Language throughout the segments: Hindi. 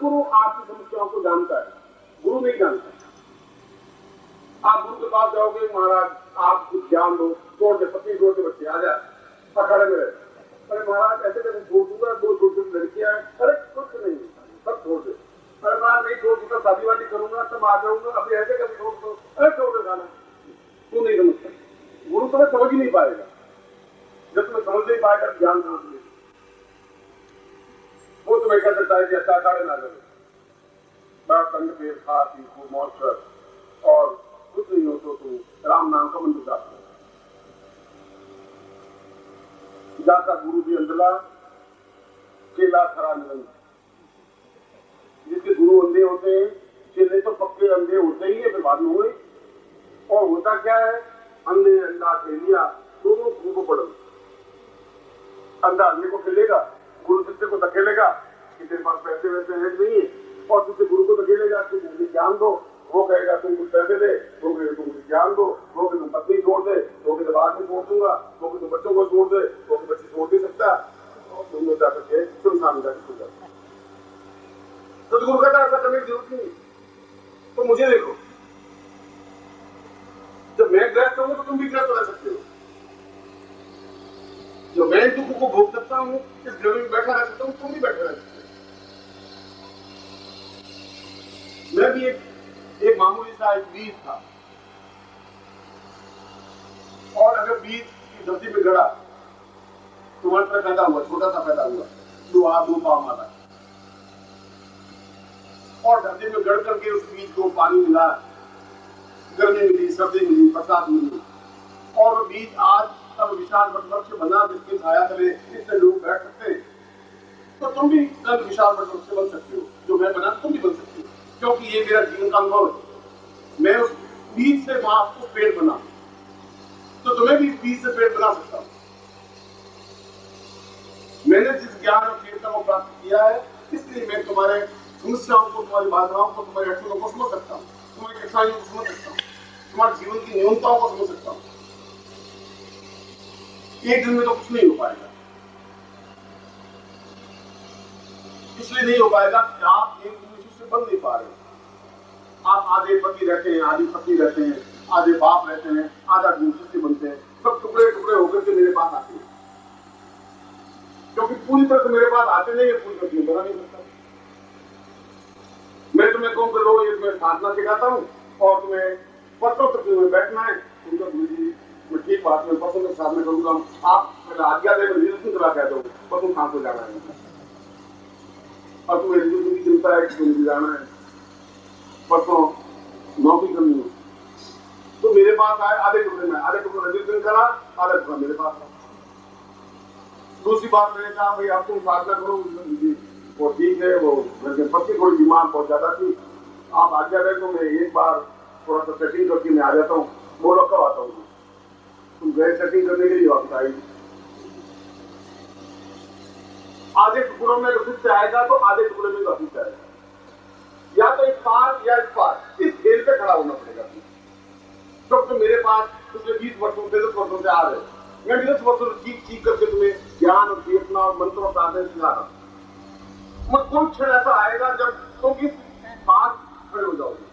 सदगुरु आपकी समस्याओं को जानता है, गुरु नहीं जानता। आप गुरु के पास जाओगे, महाराज आप कुछ ज्ञान दो, छोड़ दे, पत्नी छोड़ के बच्चे आ जाए अखाड़े में रहे, अरे महाराज ऐसे कैसे छोड़ दूंगा, दो छोटी छोटी लड़कियां हैं, अरे कुछ नहीं, सब छोड़ दे, अरे महाराज नहीं छोड़ दूंगा, शादी वादी करूंगा, तब आ जाऊंगा, अभी ऐसे कैसे छोड़ दो, अरे छोड़ दे खाना। तू नहीं समझता, गुरु तुम्हें समझ ही नहीं पाएगा। जब तुम्हें समझ नहीं पाएगा ज्ञान कहां से, वो तुम्हें कह सकता है कि अच्छा अखाड़े ना करो, बड़ा तंग पेड़ खा पी खूब मौज कर, और कुछ नहीं हो तो तुम राम नाम का मंत्र जाप करो। जाता गुरु जी अंधला चेला खरा निरंतर। जिसके गुरु अंधे होते हैं, चेले तो पक्के अंधे होते ही है, फिर बाद में हुए। और होता क्या है, अंधे अंधा खेलिया दोनों खूब पड़ो। अंधा अंधे को खेलेगा, गुरु शिष्य को धकेलेगा कि तेरे पास पैसे वैसे है नहीं है, और तुझे गुरु को धकेलेगा कि मुझे ज्ञान दो, वो कहेगा तुम कुछ पैसे दे, वो कहेगा तुम मुझे ज्ञान दो, वो कहेगा तुम पत्नी छोड़ दे, वो कहेगा बाद में छोड़ दूंगा, वो कहेगा तुम बच्चों को छोड़ दे, वो कहेगा बच्चे छोड़ नहीं सकता, और तुम लोग जाकर के सुनसान जाकर छूट जाते। सदगुरु कहता है ऐसा करने की जरूरत नहीं। तो मुझे देखो, जब मैं ग्रस्त हूँ तो तुम भी ग्रस्त रह सकते हो, जो मैं दुख को भोग सकता हूँ, इस घर में बैठा रह सकता हूँ, तुम भी बैठे रह सकते हो। मैं भी एक मामूली सा एक बीज था, और अगर बीज की धरती में गड़ा तो वहां पर पैदा हुआ, छोटा सा पैदा हुआ, 2 हाथ 2 पांव मारा, और धरती में गड़ करके उस बीज को पानी मिला, गर्मी मिली, सर्दी मिली, बरसात मिली, और वो बीज आज अब विशाल वृक्ष बना, जिसके छाया तले इतने लोग बैठ सकते हैं। तो तुम भी कल विशाल वृक्ष बन सकते हो, जो मैं बना तुम भी बन सकते हो, क्योंकि ये मेरा जीवन का अनुभव है। मैं उस बीज से वहां उस पेड़ बना, तो तुम्हें भी इस बीज से पेड़ बना सकता हूं। मैंने जिस ज्ञान और चेतना को प्राप्त किया है, इसलिए मैं तुम्हारे समस्याओं को, तुम्हारी बाधाओं को, तुम्हारी अड़चनों को समझ सकता हूँ, तुम्हारी कठिनाइयों को समझ सकता हूँ, तुम्हारे जीवन की न्यूनताओं को समझ सकता हूँ। एक दिन में तो कुछ नहीं हो पाएगा, इसलिए नहीं हो पाएगा कि आप एक दूसरे से बन नहीं पा रहे। आप आधे पति रहते हैं, आधी पत्नी रहते हैं, आधे बाप रहते हैं, आधा दूसरे से बनते हैं, सब टुकड़े टुकड़े होकर के मेरे पास आते हैं, क्योंकि पूरी तरह से मेरे पास आते नहीं है, पूरी तरह से बना नहीं सकता। मैं तुम्हें कौन करो, ये तुम्हें साधना सिखाता हूँ, और तुम्हें परसों तक तुम्हें बैठना है, उनका मैं ठीक बात में परसों तक साधना करूंगा। आप पहले आज्ञा दे, रिजल्यूशन करा कह दो, परसों कहां को जाना है, और तुम्हें रिजल्यूशन की चिंता है कि तुम्हें जाना है, परसों नौकरी करनी है, तो मेरे पास आए आधे टुकड़े में, आधे टुकड़े रिजल्यूशन करा, आधा टुकड़ा मेरे पास है। दूसरी बात मैंने कहा भाई अब तुम साधना करो, वो ठीक है, वो पत्नी थोड़ी बीमार बहुत ज्यादा थी, आप आज्ञा दे तो मैं एक बार थोड़ा सा सेटिंग करके मैं आ जाता हूँ, बोलो कब आता हूँ, तुम गए सेटिंग करने के लिए वापस आई। आधे टुकड़ों में रसीद से आएगा तो आधे टुकड़े में रसीद से आएगा, या तो इस पार या इस पार, इस खेल पे खड़ा होना पड़ेगा। तो मेरे पास पिछले 20 वर्षों से 10 वर्षों से आ रहे, मैं 10 वर्षों से सीख करके तुम्हें ज्ञान और चेतना और मंत्र और साधना सिखा रहा हूं। कोई क्षण ऐसा आएगा जब तुम इस पार खड़े हो जाओगे,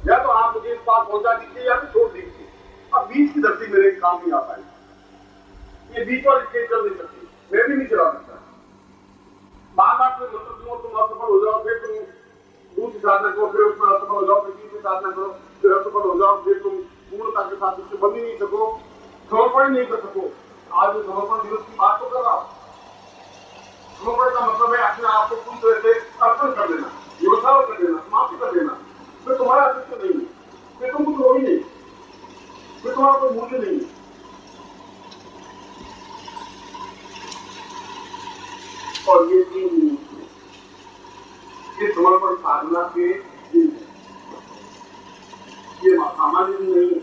या तो आप मुझे इस पार पहुंचा दीजिए या तो छोड़ दीजिए। अब बीच की धरती मेरे काम नहीं आ पाएगी, ये बीच वाली स्टेज चल नहीं सकती, मैं भी नहीं चला सकता। बार बार कोई मंत्र दूंगा, तुम असफल हो जाओ, फिर तुम दूसरी साधना करो, फिर उसमें असफल हो जाओ, फिर तीसरी साधना करो, फिर असफल हो जाओ, फिर तुम पूर्णता के साथ उससे बन ही नहीं सको, समर्पण नहीं कर सको। आज मैं समर्पण दिवस की बात तो कर रहा हूं। समर्पण का मतलब है अपने आप को पूरी तरह से अर्पण कर देना, व्यवसाय कर देना, समाप्ति कर देना। फिर तुम्हारा अस्तित्व नहीं है, फिर तुम कुछ हो ही नहीं, फिर तुम्हारा कोई मूल्य नहीं है। और ये 3 दिन ये समर्पण साधना के दिन है, ये सामान्य दिन नहीं है।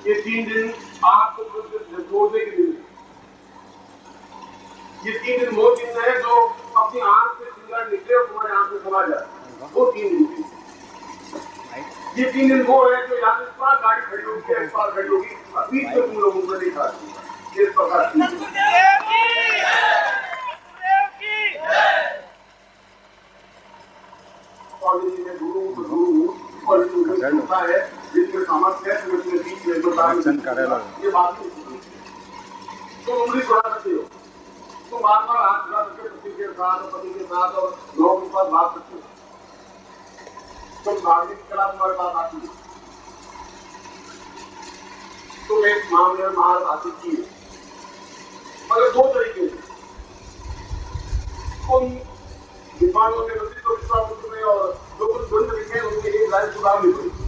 ये 3 दिन आपको छोड़ने के दिन है। ये 3 दिन वो दिन है जो अपनी आंख से चिंगारी निकले और तुम्हारे आंख में समा जाए, वो 3 दिन। ये 3 दिन वो है जो यहाँ से इस पार गाड़ी खड़ी होगी, इस पार खड़ी होगी, और बीच में तुम लोगों को नहीं खाती। इस प्रकार और यदि मैं गुरु हूँ तो गुरु हूँ, और यदि मुझे क्षमता है, जिसमें सामर्थ्य है, तो मैं तुम्हें बीच में बता ये बात नहीं सुनी। तुम उंगली बढ़ा सकते हो, तुम बार बार हाथ बढ़ा सकते हो पति के साथ और पति के साथ और लोगों के पास भाग सकते हो, तुम धार्मिक कला तुम्हारे पास आती है, तुम एक मामले में महारत हासिल की है। मगर दो तरीके से उन विद्वानों के प्रति तो विश्वास में और जो कुछ ग्रंथ लिखे हैं उनके एक लाइन सुधारनी पड़ेगी,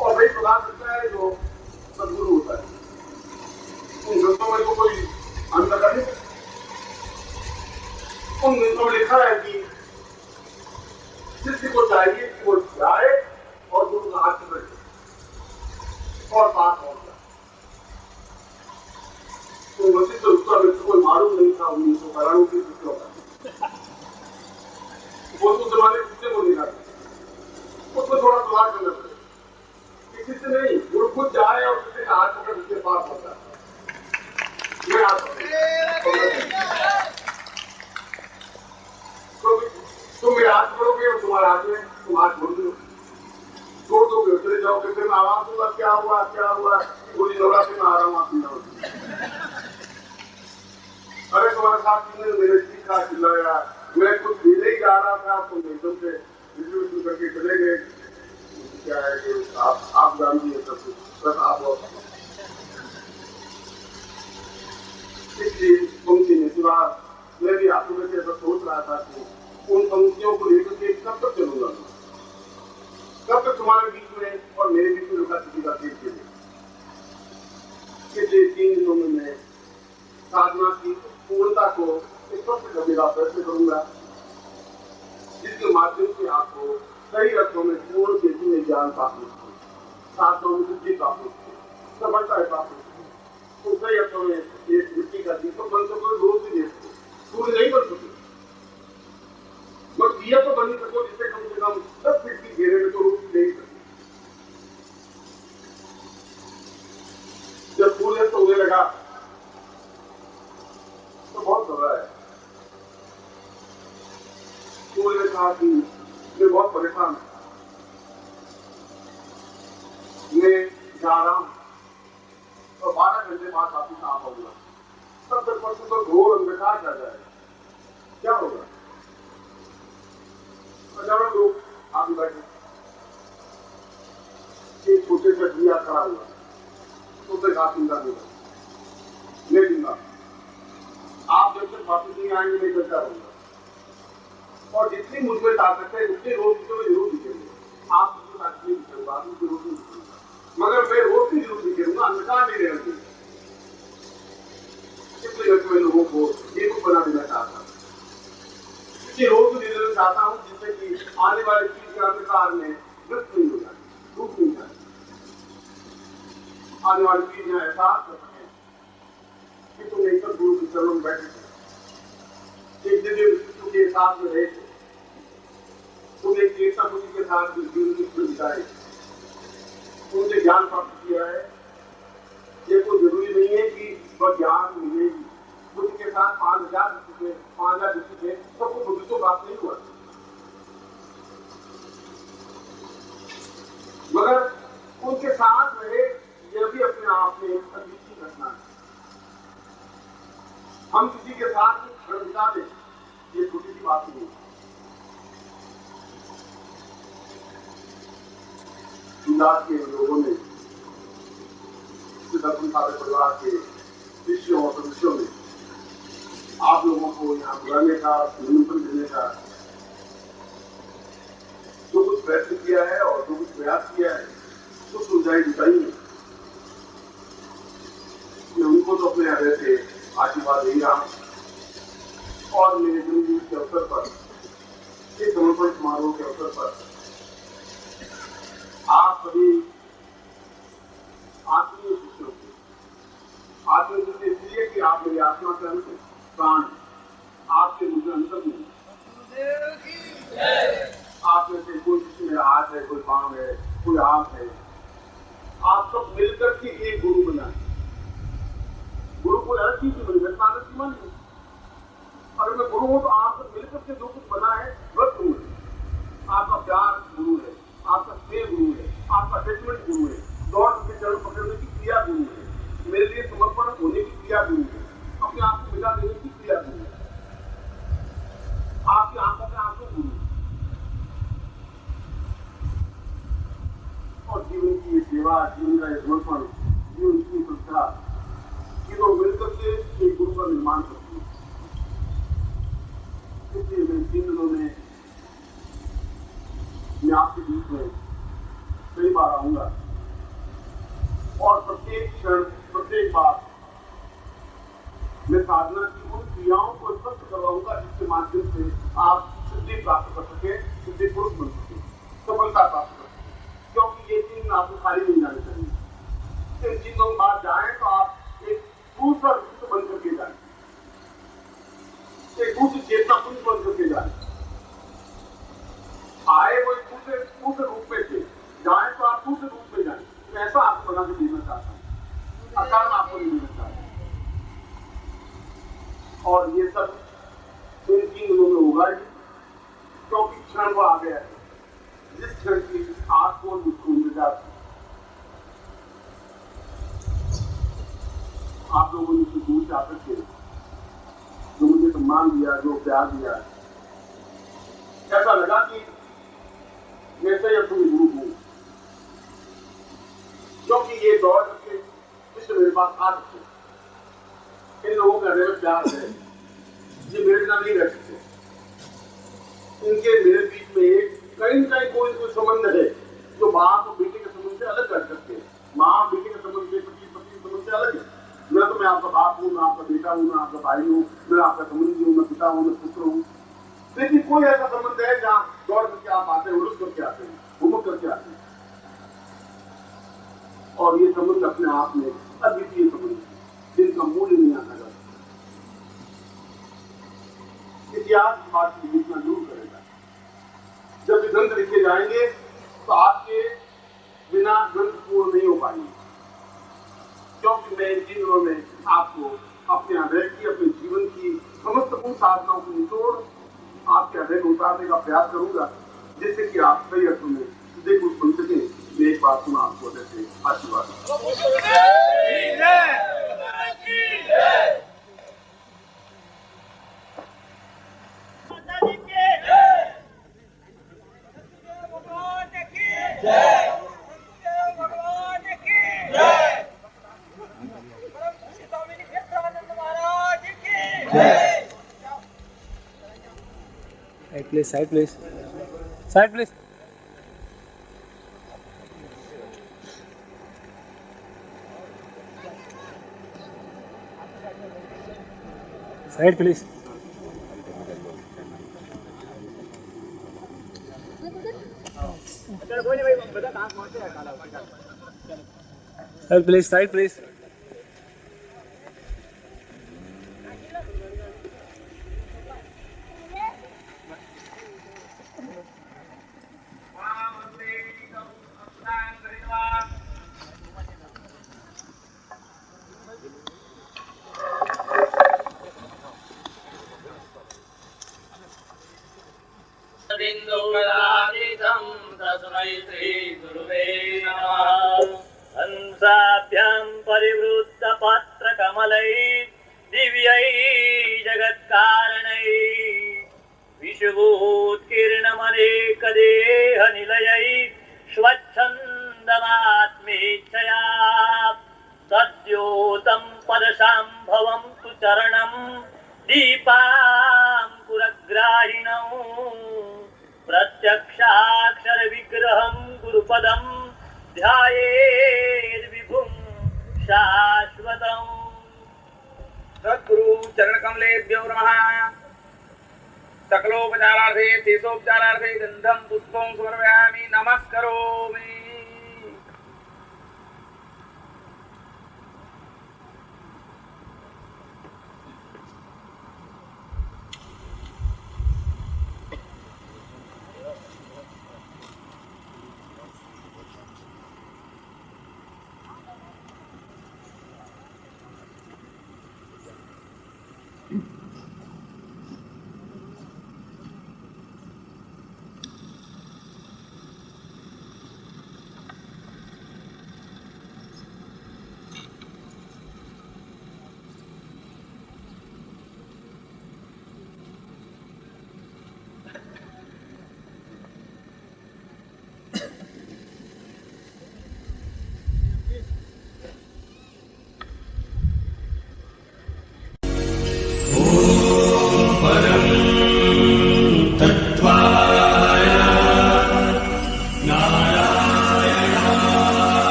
और वही सुधार सकता है जो सदगुरु होता है। उन ग्रंथों में तो कोई अंतर नहीं है। उन ग्रंथों में लिखा है कि शिष्य को चाहिए कि वो जाए और गुरु का हाथ पकड़े और बात हो जाए। तो वशिष्ठ उसका व्यक्ति कोई मालूम नहीं था 1991 की शिष्यों का, वो तो जमाने शिष्य को देखा उसको थोड़ा सुधार करना पड़ेगा। शिष्य नहीं, गुरु खुद जाए और शिष्य का हाथ पकड़ उसके पास होता है। मैं हाथ तुम मेरे हाथ पकड़ोगे और तुम्हारे हाथ में तुम हाथ छोड़ दोगे, चले जाओगे, फिर मैं आवाज दूंगा क्या हुआ क्या हुआ, पूरी नवरात्रि में आ रहा हूँ आपकी नवरात्रि। अरे तुम्हारे साथ तुमने मेरे चीज का चिल्लाया, मैं कुछ धीरे ही जा रहा था, तुम एकदम से विष्णु करके चले गए। क्या है कि आप जानती है सब कुछ, बस आप इसलिए पंक्ति में सुधार। मैं भी आप लोगों से ऐसा सोच रहा था कि उन पंक्तियों को लेकर के कब तक चलूंगा, कब तक तुम्हारे बीच में और मेरे बीच में लगा किसी का देख के पिछले 3 दिनों में मैं साधना की पूर्णता को स्पष्ट करने का प्रयत्न करूंगा, जिसके माध्यम से आपको सही अर्थों में पूर्ण देती में ज्ञान प्राप्त हो, साधनों में बुद्धि प्राप्त हो, सफलता प्राप्त हो। तो सही अर्थों में एक मिट्टी का दीपक बन सको, रोज भी देख सको, सूर्य नहीं बन सके मगर दिया तो बन सको, जिससे कम से कम 10 फीट की घेरे में तो रोज भी नहीं सके। जब सूर्य तो होने लगा तो बहुत घबरा है। सूर्य ने कहा कि मैं बहुत परेशान हूं, मैं जा रहा हूं और 12 घंटे बाद वापिस आ पाऊंगा, तब तक परसों तो घोर अंधकार आ जाएगा, क्या होगा? हजारों लोग आगे बैठे, एक छोटे से दिया खड़ा हुआ, उसने कहा चिंता नहीं, मैं दूंगा, आप जब तक वापिस नहीं आएंगे मैं चलता रहूंगा, और जितनी मुझ में ताकत है उतनी रोज मुझे जरूर दिखेंगे। आप मुझे ताकत नहीं दिखेगा, आप मुझे रोज नहीं दिखेगा, मगर मैं रोज भी जरूर दिखेगा, अंधकार नहीं रहना चाहिए। इसलिए मैं लोगों को एक बना देना चाहता हूँ, रोज भी देना चाहता हूँ, जिससे कि आने वाले चीज के अंधकार में नष्ट नहीं हो जाए, टूट नहीं जाए, आने वाली चीज में एहसास कर सके कि तुम एक गुरु के चरणों में बैठे थे, एक दिव्य विष्णु के साथ में रहे थे, तुम एक चेता बुद्धि के साथ जीवन की बिताए, तुमने ज्ञान प्राप्त किया है। ये कोई जरूरी नहीं है कि वह ज्ञान मिलेगी, बुद्धि के साथ 5000 थे, 5000 थे, सबको बुद्धि तो प्राप्त नहीं हुआ, मगर उनके साथ रहे, यह भी अपने आप में एक अद्वितीय घटना है। हम किसी के साथ क्षण बिता दें, ये छोटी सी बात नहीं है। के लोगों ने दर्शन सारे परिवार के शिष्यों और सदस्यों ने आप लोगों को यहाँ बुलाने का, निमंत्रण देने का जो कुछ प्रयत्न किया है और जो कुछ प्रयास किया है, कुछ सुविधाएं जुटाई है, मैं उनको तो अपने हृदय से आशीर्वाद दे रहा हूँ। और मेरे जन्मदिन के अवसर पर, इस समर्पण समारोह के अवसर पर आप सभी आत्मीय शिष्यों के, आत्मीय शिष्य इसलिए कि आप मेरी आत्मा के अंत प्राण, आपके मुझे अंतर नहीं, आप में से कोई शिष्य मेरा हाथ है, कोई पांव है, कोई आंख है, आप सब मिलकर के एक गुरु बना। गुरु को अलग चीज बनी, मैं कागज की मन है। अगर मैं गुरु हूं तो आप सब मिलकर के जो कुछ बना है वह गुरु है। माध्यम से आप सिद्धि प्राप्त कर सके, सिद्धि पुरुष बन सके, सफलता प्राप्त कर सके, क्योंकि ये चिन्ह आपको खाली नहीं जाने चाहिए। इन चिन्हों के बाद जाए तो आप एक दूसरा विश्व बन करके जाए, एक दूसरी चेतना पुरुष बन करके जाए। आए वो एक दूसरे रूप में थे, जाए तो आप दूसरे रूप में जाए। मैं ऐसा आपको बना के देना चाहता हूँ, अकारण आपको नहीं देना चाहता। और ये सब इन 3 दिनों में होगा ही, क्योंकि क्षण वो आ गया है जिस क्षण की आपको मुझको इंतजार था। आप लोगों ने इसे दूर से आकर के जो मुझे सम्मान दिया, जो प्यार दिया, ऐसा लगा कि जैसे या तुम गुरु हो, क्योंकि ये दौड़ करके विश्व मेरे पास आ सकते। इन लोगों का हृदय में प्यार है, ये मेरे बिना नहीं रह सकते। इनके मेरे बीच में एक कहीं ना कहीं कोई संबंध है जो माँ और बेटे के संबंध से अलग कर सकते हैं। माँ और बेटे के संबंध से, पति पत्नी के संबंध से अलग है। मैं तो मैं आपका बाप हूँ, मैं आपका बेटा हूँ, मैं आपका भाई हूँ, मैं आपका संबंधी हूँ, मैं पिता हूँ, मैं पुत्र हूँ। लेकिन कोई ऐसा संबंध है जहाँ दौड़ करके आप आते हैं, उलझ करके आते हैं, घूम करके आते हैं। और ये संबंध अपने आप में अद्वितीय संबंध है, जिनका मूल्य नहीं आना जाता। इतिहास की बात की लिखना जरूर करेगा। जब भी ग्रंथ लिखे जाएंगे तो आपके बिना ग्रंथ पूर्ण नहीं हो पाएंगे, क्योंकि मैं इन दिनों में आपको अपने हृदय की, अपने जीवन की समस्त उन साधनाओं को निचोड़ आपके हृदय को उतारने का प्रयास करूंगा, जिससे कि आप सही अर्थों में सीधे कुछ बन सके। मैं एक बात सुना आपको जैसे आशीर्वाद। Side please. Side please. Side please. Side please. Side please. हंसाभ्यां परिवृत्त पत्र कमलै दिव्यै जगत्कारणै विशुभूत्कीर्णमनेक देह निलयै स्वच्छन्दमात्मेच्छया सद्योतं पदशाम्भवं तु चरणं दीपाङ्कुरग्राहिणौ प्रत्यक्षाक्षर विग्रहं गुरुपदं ध्यायेद्विभुं शाश्वतम्। सद्गुरु चरण कमलेभ्यो नमः। सकलोपचारार्थे शेषोपचारार्थे गन्धं पुष्पं समर्पयामि, नमस्करोमि।